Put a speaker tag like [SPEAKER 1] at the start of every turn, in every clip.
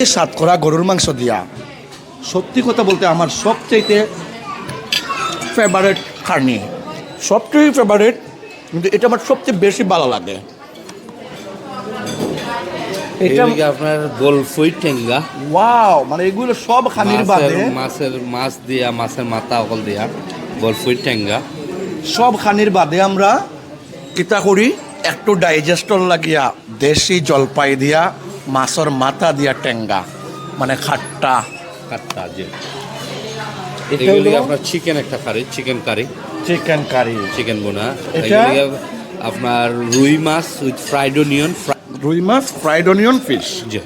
[SPEAKER 1] স্বাদ করা গরুর মাংস দিয়া সত্যি কথা বলতে আমার সবচেয়ে ফেভারিট খানি, সবচেয়ে ফেভারিট, কিন্তু এটা আমার সবচেয়ে বেশি ভালো লাগে।
[SPEAKER 2] এটা আপনার গোলফুই টেঙ্গা,
[SPEAKER 1] ওয়াও, মানে এগুলো সব খানির বাদে
[SPEAKER 2] মাছ দিয়া, মাছের মাথা অকল দিয়া গোলফুই টেঙ্গা,
[SPEAKER 1] সব খানির বাদে আমরা কিতা করি একটু ডাইজেস্টর লাগিয়া দেশি জলপাই দিয়া মাছের মাথা দিয়া টেঙ্গা, মানে খাট্টা
[SPEAKER 2] কাটটা যে
[SPEAKER 1] এটা
[SPEAKER 2] এগুলি
[SPEAKER 1] হলো
[SPEAKER 2] আপনার চিকেন একটা curry, chicken curry,
[SPEAKER 1] chicken curry,
[SPEAKER 2] chicken বোনা।
[SPEAKER 1] এটা
[SPEAKER 2] আপনার রুই মাছ উইথ ফ্রাইড অনিয়ন,
[SPEAKER 1] রুই মাছ, ফ্রাইড অনিয়ন ফিশ।
[SPEAKER 2] জি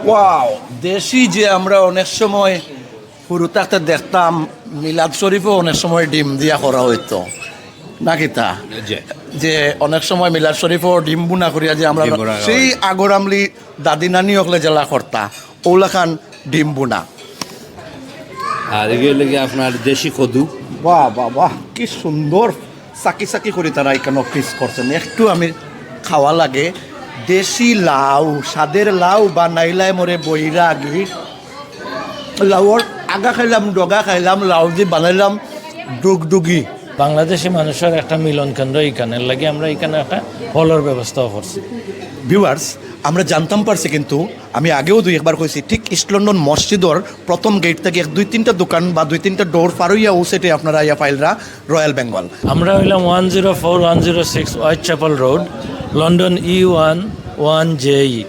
[SPEAKER 1] ওয়াও, দেশি যে আমরা অনেক সময় পুরুতাতে দেখতাম মিলাদ শরীফও অনেক সময় ডিম দিয়া করা হইতো নাকি তা,
[SPEAKER 2] জি
[SPEAKER 1] যে অনেক সময় মিলাদ শরীফও ডিম বুনা করিয়া যে আমরা
[SPEAKER 2] ডিম বুনা
[SPEAKER 1] সেই আগর আমলি দাদি নানি হকলে জেলা কর্তা ওলাখান ডিম বুনা।
[SPEAKER 2] আর এগুলো লাগে আপনার দেশি কদু।
[SPEAKER 1] বাহ বাহ বাহ, কি সুন্দর চাকি চাকি করে তারা এখানে পিস করছেন। একটু আমি খাওয়া লাগে দেশি লাউ, স্বাদের লাউ বা নাইলাই মরে বইরা আগে লাউর আগা খাইলাম, ডগা খাইলাম, লাউ যে বানাইলাম ডুগডুগি।
[SPEAKER 3] বাংলাদেশি মানুষের একটা মিলন কেন্দ্র এইখানে লাগে, আমরা এখানে একটা হলের ব্যবস্থাও করছি।
[SPEAKER 1] ভিউয়ার্স, আমরা জানতাম পারছি, কিন্তু আমি আগেও দুই একবার কইছি, ঠিক ইস্ট লন্ডন মসজিদর প্রথম গেট থেকে এক দুই তিনটা দোকান বা দুই তিনটা ডোর পারইয়া ও সেটে আপনারা ইয়া পাইলরা রয়্যাল বেঙ্গল।
[SPEAKER 3] আমরা হইলাম 104-106 white chapel road, London E1 1JE।